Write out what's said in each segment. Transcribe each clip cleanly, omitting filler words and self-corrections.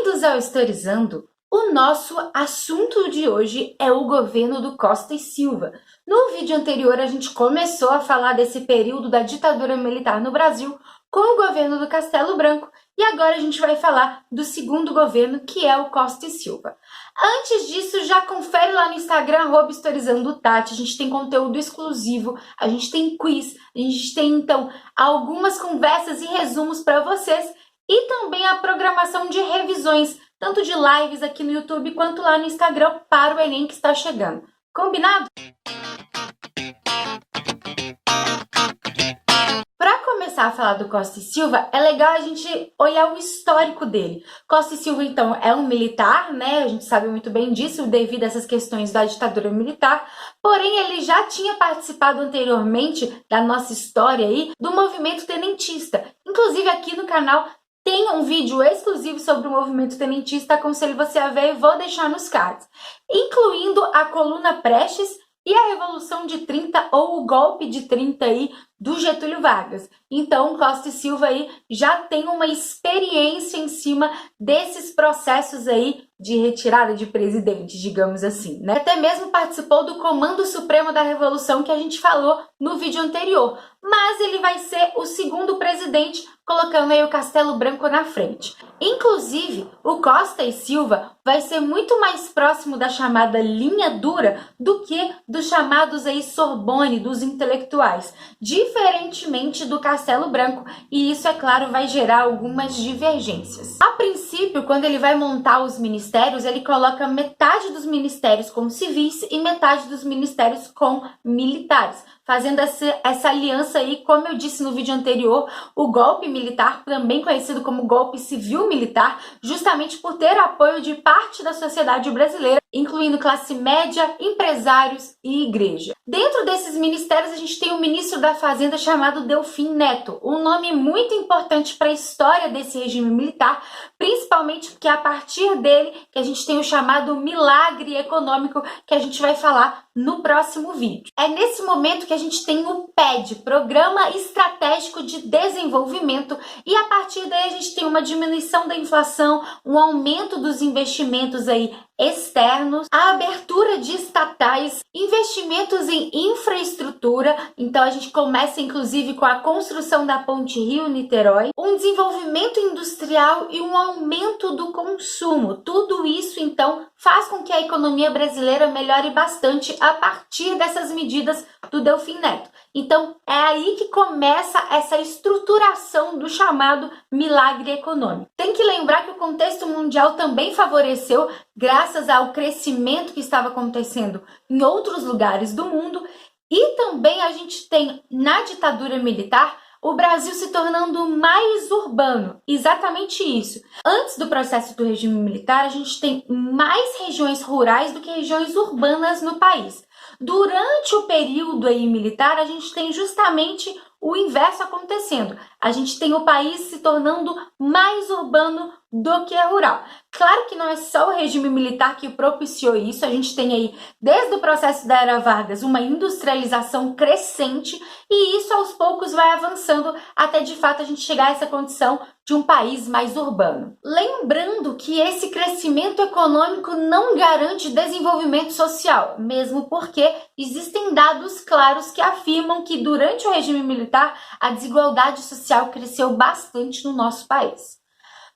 Bem-vindos ao Historizando. O nosso assunto de hoje é o governo do Costa e Silva. No vídeo anterior, a gente começou a falar desse período da ditadura militar no Brasil com o governo do Castelo Branco e agora a gente vai falar do segundo governo, que é o Costa e Silva. Antes disso, já confere lá no Instagram, @historizandotati. A gente tem conteúdo exclusivo, a gente tem quiz, a gente tem, então, algumas conversas e resumos para vocês e também a programação de revisões, tanto de lives aqui no YouTube quanto lá no Instagram para o Enem que está chegando. Combinado? Para começar a falar do Costa e Silva, é legal a gente olhar o histórico dele. Costa e Silva, então, é um militar, né? A gente sabe muito bem disso devido a essas questões da ditadura militar. Porém, ele já tinha participado anteriormente da nossa história aí do movimento tenentista. Inclusive, aqui no canal tem um vídeo exclusivo sobre o movimento tenentista, aconselho você a ver e vou deixar nos cards, incluindo a coluna Prestes e a Revolução de 30 ou o golpe de 30 aí do Getúlio Vargas. Então, Costa e Silva aí já tem uma experiência em cima desses processos aí de retirada de presidente, digamos assim, né? Até mesmo participou do Comando Supremo da Revolução que a gente falou no vídeo anterior, mas ele vai ser o segundo presidente, colocando aí o Castelo Branco na frente. Inclusive, o Costa e Silva vai ser muito mais próximo da chamada linha dura do que dos chamados aí Sorbonne, dos intelectuais, diferentemente do Castelo Branco, e isso, é claro, vai gerar algumas divergências. A princípio, quando ele vai montar os ministérios, ele coloca metade dos ministérios com civis e metade dos ministérios com militares, fazendo essa aliança aí, como eu disse no vídeo anterior, o golpe militar, também conhecido como golpe civil-militar, justamente por ter apoio de parte da sociedade brasileira, incluindo classe média, empresários e igreja. Dentro desses ministérios, a gente tem um ministro da Fazenda chamado Delfim Neto, um nome muito importante para a história desse regime militar, principalmente porque é a partir dele que a gente tem o chamado milagre econômico, que a gente vai falar no próximo vídeo. É nesse momento que a gente tem o PED, Programa Estratégico de Desenvolvimento, e a partir daí a gente tem uma diminuição da inflação, um aumento dos investimentos aí externos, a abertura de estatais, investimentos em infraestrutura. Então a gente começa inclusive com a construção da ponte Rio-Niterói, um desenvolvimento industrial e um aumento do consumo. Tudo isso então faz com que a economia brasileira melhore bastante a partir dessas medidas do Delfim Neto. Então é aí que começa essa estruturação do chamado milagre econômico. Tem que lembrar que o contexto mundial também favoreceu, graças ao crescimento que estava acontecendo em outros lugares do mundo, e também a gente tem na ditadura militar o Brasil se tornando mais urbano. Exatamente isso. Antes do processo do regime militar, a gente tem mais regiões rurais do que regiões urbanas no país. Durante o período aí militar, a gente tem justamente o inverso acontecendo. A gente tem o país se tornando mais urbano do que rural. Claro que não é só o regime militar que propiciou isso, a gente tem aí, desde o processo da Era Vargas, uma industrialização crescente, e isso aos poucos vai avançando até de fato a gente chegar a essa condição de um país mais urbano. Lembrando que esse crescimento econômico não garante desenvolvimento social, mesmo porque existem dados claros que afirmam que durante o regime militar a desigualdade social cresceu bastante no nosso país.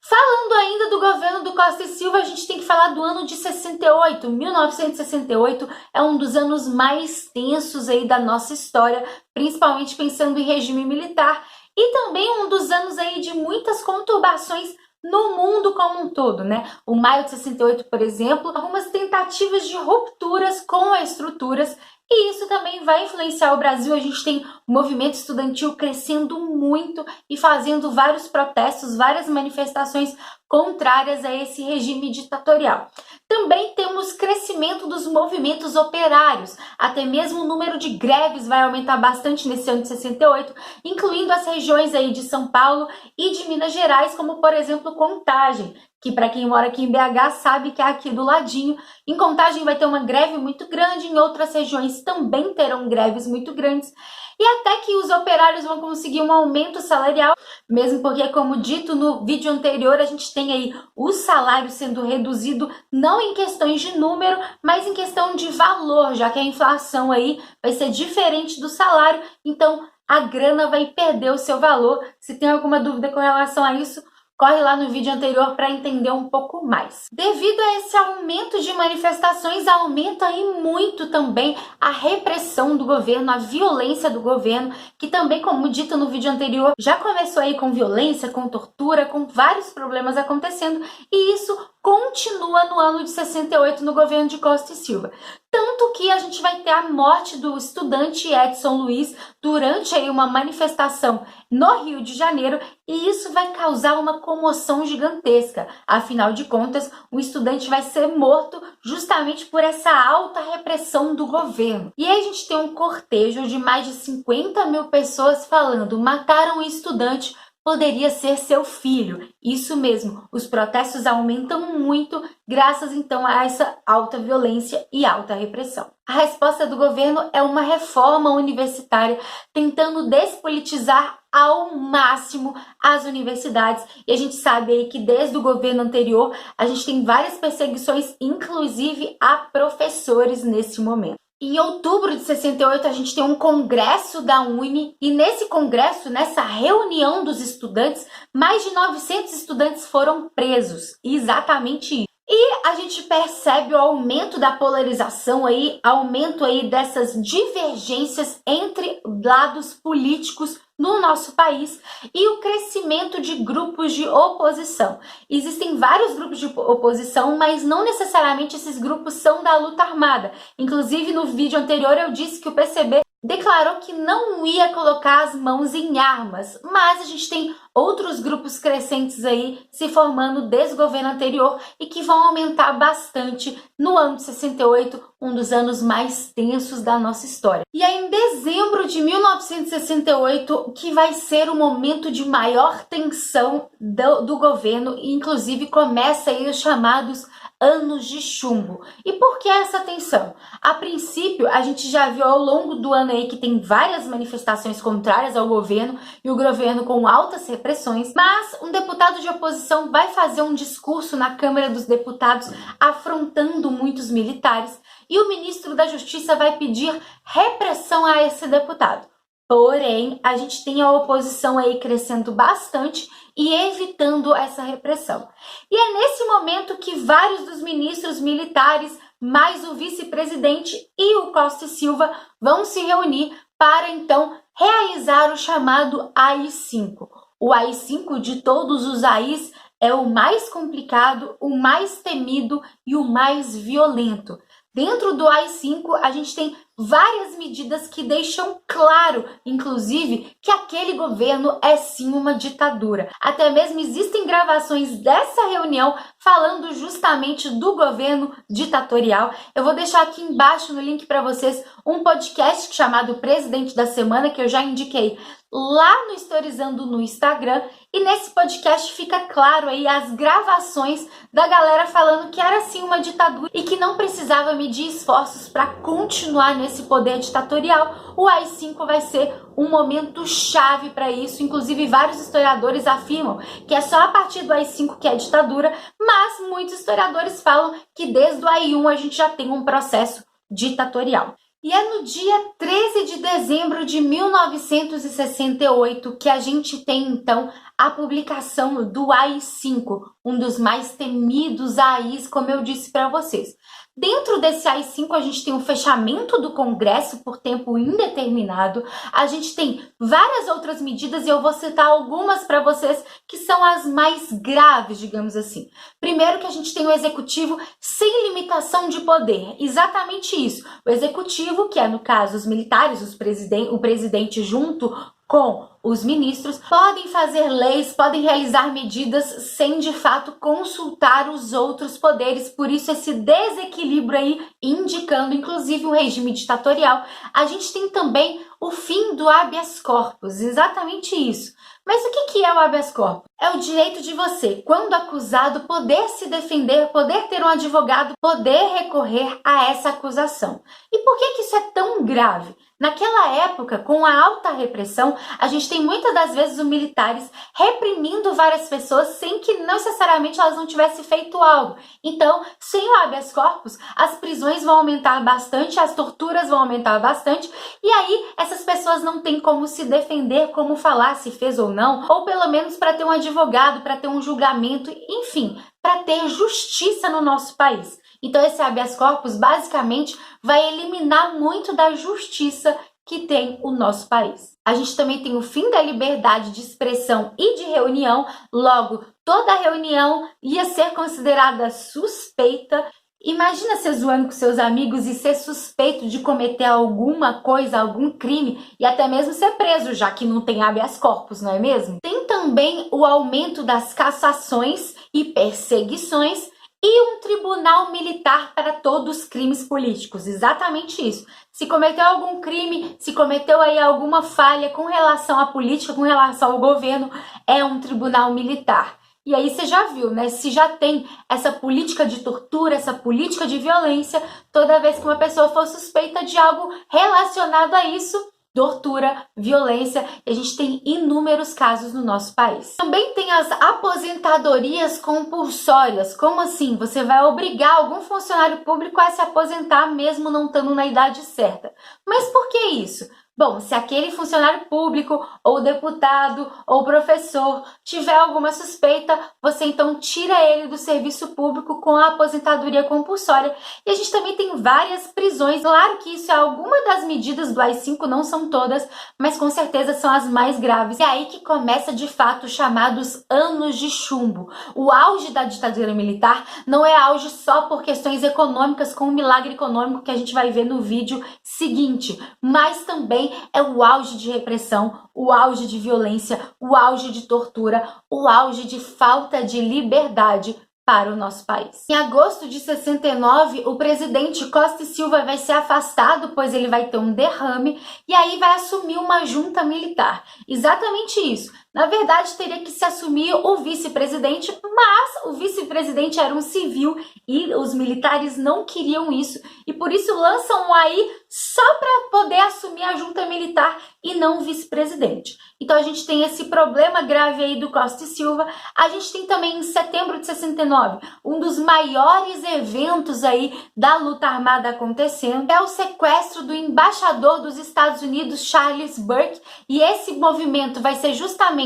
Falando ainda do governo do Costa e Silva, a gente tem que falar do ano de 68. 1968 é um dos anos mais tensos aí da nossa história, principalmente pensando em regime militar, e também um dos anos aí de muitas conturbações no mundo como um todo, né? O maio de 68, por exemplo, algumas tentativas de rupturas com as estruturas, e isso também vai influenciar o Brasil. A gente tem o movimento estudantil crescendo muito e fazendo vários protestos, várias manifestações contrárias a esse regime ditatorial. Também temos crescimento dos movimentos operários, até mesmo o número de greves vai aumentar bastante nesse ano de 68, incluindo as regiões aí de São Paulo e de Minas Gerais, como por exemplo Contagem, que para quem mora aqui em BH sabe que é aqui do ladinho. Em Contagem vai ter uma greve muito grande, em outras regiões também terão greves muito grandes, e até que os operários vão conseguir um aumento salarial, mesmo porque, como dito no vídeo anterior, a gente tem aí o salário sendo reduzido não em questões de número, mas em questão de valor, já que a inflação aí vai ser diferente do salário, então a grana vai perder o seu valor. Se tem alguma dúvida com relação a isso, corre lá no vídeo anterior para entender um pouco mais. Devido a esse aumento de manifestações, aumenta aí muito também a repressão do governo, a violência do governo, que também, como dito no vídeo anterior, já começou aí com violência, com tortura, com vários problemas acontecendo, e isso continua no ano de 68 no governo de Costa e Silva. Tanto que a gente vai ter a morte do estudante Edson Luiz durante aí uma manifestação no Rio de Janeiro, e isso vai causar uma comoção gigantesca. Afinal de contas, o estudante vai ser morto justamente por essa alta repressão do governo. E aí a gente tem um cortejo de mais de 50 mil pessoas falando: mataram o estudante, poderia ser seu filho. Isso mesmo, os protestos aumentam muito graças então a essa alta violência e alta repressão. A resposta do governo é uma reforma universitária, tentando despolitizar ao máximo as universidades. E a gente sabe aí que desde o governo anterior a gente tem várias perseguições, inclusive a professores nesse momento. Em outubro de 68, a gente tem um congresso da UNE, e nesse congresso, nessa reunião dos estudantes, mais de 900 estudantes foram presos. Exatamente isso. E a gente percebe o aumento da polarização aí, aumento aí dessas divergências entre lados políticos no nosso país e o crescimento de grupos de oposição. Existem vários grupos de oposição, mas não necessariamente esses grupos são da luta armada. Inclusive, no vídeo anterior eu disse que o PCB declarou que não ia colocar as mãos em armas, mas a gente tem outros grupos crescentes aí se formando desde o governo anterior e que vão aumentar bastante no ano de 68, um dos anos mais tensos da nossa história. E aí, em dezembro de 1968, que vai ser o momento de maior tensão do governo, e inclusive começa aí os chamados anos de chumbo. E por que essa tensão? A princípio, a gente já viu ao longo do ano aí que tem várias manifestações contrárias ao governo e o governo com altas repressões, mas um deputado de oposição vai fazer um discurso na Câmara dos Deputados afrontando muitos militares e o ministro da Justiça vai pedir repressão a esse deputado. Porém, a gente tem a oposição aí crescendo bastante e evitando essa repressão. E é nesse momento que vários dos ministros militares, mais o vice-presidente e o Costa e Silva vão se reunir para então realizar o chamado AI-5. O AI-5 de todos os AIs é o mais complicado, o mais temido e o mais violento. Dentro do AI-5, a gente tem várias medidas que deixam claro, inclusive, que aquele governo é sim uma ditadura. Até mesmo existem gravações dessa reunião falando justamente do governo ditatorial. Eu vou deixar aqui embaixo no link para vocês um podcast chamado Presidente da Semana, que eu já indiquei lá no Historizando no Instagram, e nesse podcast fica claro aí as gravações da galera falando que era sim uma ditadura e que não precisava medir esforços para continuar nesse poder ditatorial. O AI-5 vai ser um momento chave para isso, inclusive vários historiadores afirmam que é só a partir do AI-5 que é ditadura, mas muitos historiadores falam que desde o AI-1 a gente já tem um processo ditatorial. E é no dia 13 de dezembro de 1968 que a gente tem, então, a publicação do AI-5, um dos mais temidos AIs, como eu disse para vocês. Dentro desse AI-5, a gente tem o fechamento do Congresso por tempo indeterminado, a gente tem várias outras medidas e eu vou citar algumas para vocês que são as mais graves, digamos assim. Primeiro que a gente tem o Executivo sem limitação de poder, exatamente isso. O Executivo, que é no caso os militares, o presidente junto com os ministros, podem fazer leis, podem realizar medidas sem de fato consultar os outros poderes. Por isso esse desequilíbrio aí, indicando inclusive um regime ditatorial. A gente tem também o fim do habeas corpus, exatamente isso. Mas o que é o habeas corpus? É o direito de você, quando acusado, poder se defender, poder ter um advogado, poder recorrer a essa acusação. E por que isso é tão grave? Naquela época, com a alta repressão, a gente tem muitas das vezes os militares reprimindo várias pessoas sem que necessariamente elas não tivessem feito algo. Então, sem o habeas corpus, as prisões vão aumentar bastante, as torturas vão aumentar bastante, e aí essas pessoas não têm como se defender, como falar se fez ou não, ou pelo menos para ter um advogado, para ter um julgamento, enfim, para ter justiça no nosso país. Então esse habeas corpus basicamente vai eliminar muito da justiça que tem o nosso país. A gente também tem o fim da liberdade de expressão e de reunião, logo toda reunião ia ser considerada suspeita. Imagina ser zoando com seus amigos e ser suspeito de cometer alguma coisa, algum crime e até mesmo ser preso, já que não tem habeas corpus, não é mesmo? Tem também o aumento das cassações e perseguições e um tribunal militar para todos os crimes políticos, exatamente isso. Se cometeu algum crime, se cometeu aí alguma falha com relação à política, com relação ao governo, é um tribunal militar. E aí você já viu, né? Se já tem essa política de tortura, essa política de violência, toda vez que uma pessoa for suspeita de algo relacionado a isso, tortura, violência, e a gente tem inúmeros casos no nosso país. Também tem as aposentadorias compulsórias. Como assim? Você vai obrigar algum funcionário público a se aposentar mesmo não estando na idade certa. Mas por que isso? Bom, se aquele funcionário público, ou deputado, ou professor tiver alguma suspeita, você então tira ele do serviço público com a aposentadoria compulsória. E a gente também tem várias prisões. Claro que isso é alguma das medidas do AI-5, não são todas, mas com certeza são as mais graves. É aí que começa de fato os chamados anos de chumbo. O auge da ditadura militar não é auge só por questões econômicas, com um milagre econômico que a gente vai ver no vídeo seguinte, mas também é o auge de repressão, o auge de violência, o auge de tortura, o auge de falta de liberdade para o nosso país. Em agosto de 69, o presidente Costa e Silva vai ser afastado, pois ele vai ter um derrame, e aí vai assumir uma junta militar. Exatamente isso. Na verdade, teria que se assumir o vice-presidente, mas o vice-presidente era um civil e os militares não queriam isso. E por isso lançam um aí só para poder assumir a junta militar e não o vice-presidente. Então a gente tem esse problema grave aí do Costa e Silva. A gente tem também em setembro de 69, um dos maiores eventos aí da luta armada acontecendo. É o sequestro do embaixador dos Estados Unidos, Charles Burke. E esse movimento vai ser justamente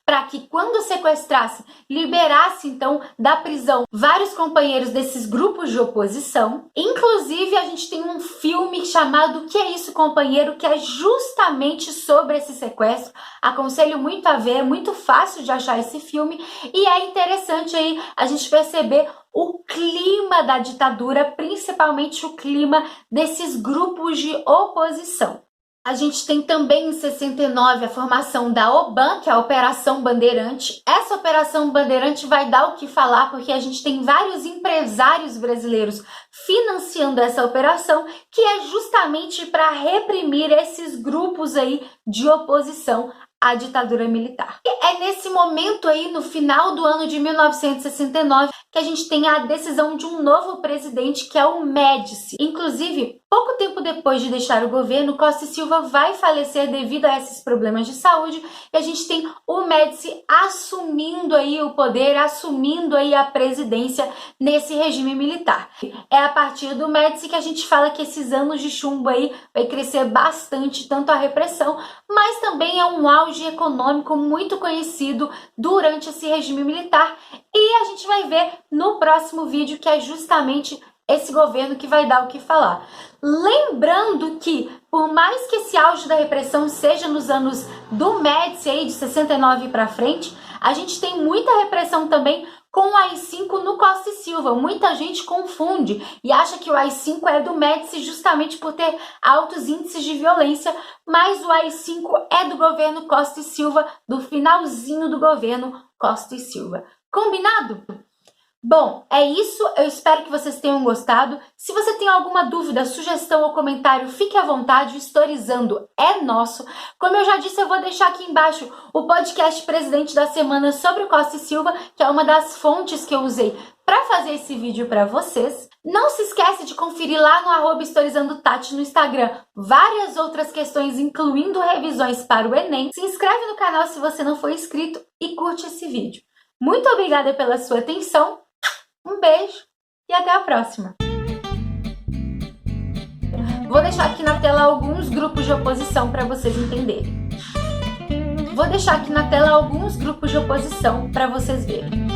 para que quando sequestrasse, liberasse então da prisão vários companheiros desses grupos de oposição. Inclusive a gente tem um filme chamado Que é isso, companheiro?, que é justamente sobre esse sequestro. Aconselho muito a ver, é muito fácil de achar esse filme e é interessante aí a gente perceber o clima da ditadura, principalmente o clima desses grupos de oposição. A gente tem também em 69 a formação da OBAN, que é a Operação Bandeirante. Essa Operação Bandeirante vai dar o que falar, porque a gente tem vários empresários brasileiros financiando essa operação, que é justamente para reprimir esses grupos aí de oposição à ditadura militar. E é nesse momento aí, no final do ano de 1969, que a gente tem a decisão de um novo presidente, que é o Médici. Inclusive, pouco tempo depois de deixar o governo, Costa e Silva vai falecer devido a esses problemas de saúde, e a gente tem o Médici assumindo aí o poder, assumindo aí a presidência nesse regime militar. É a partir do Médici que a gente fala que esses anos de chumbo aí vai crescer bastante, tanto a repressão, mas também é um auge econômico muito conhecido durante esse regime militar, e a gente vai ver no próximo vídeo que é justamente esse governo que vai dar o que falar. Lembrando que, por mais que esse auge da repressão seja nos anos do Médici, aí, de 69 para frente, a gente tem muita repressão também com o AI-5 no Costa e Silva. Muita gente confunde e acha que o AI-5 é do Médici justamente por ter altos índices de violência, mas o AI-5 é do governo Costa e Silva, do finalzinho do governo Costa e Silva. Combinado? Bom, é isso. Eu espero que vocês tenham gostado. Se você tem alguma dúvida, sugestão ou comentário, fique à vontade. O Historizando é nosso. Como eu já disse, eu vou deixar aqui embaixo o podcast Presidente da Semana sobre o Costa e Silva, que é uma das fontes que eu usei para fazer esse vídeo para vocês. Não se esquece de conferir lá no @historizandotati no Instagram várias outras questões, incluindo revisões para o Enem. Se inscreve no canal se você não for inscrito e curte esse vídeo. Muito obrigada pela sua atenção. Um beijo e até a próxima! Vou deixar aqui na tela alguns grupos de oposição para vocês verem.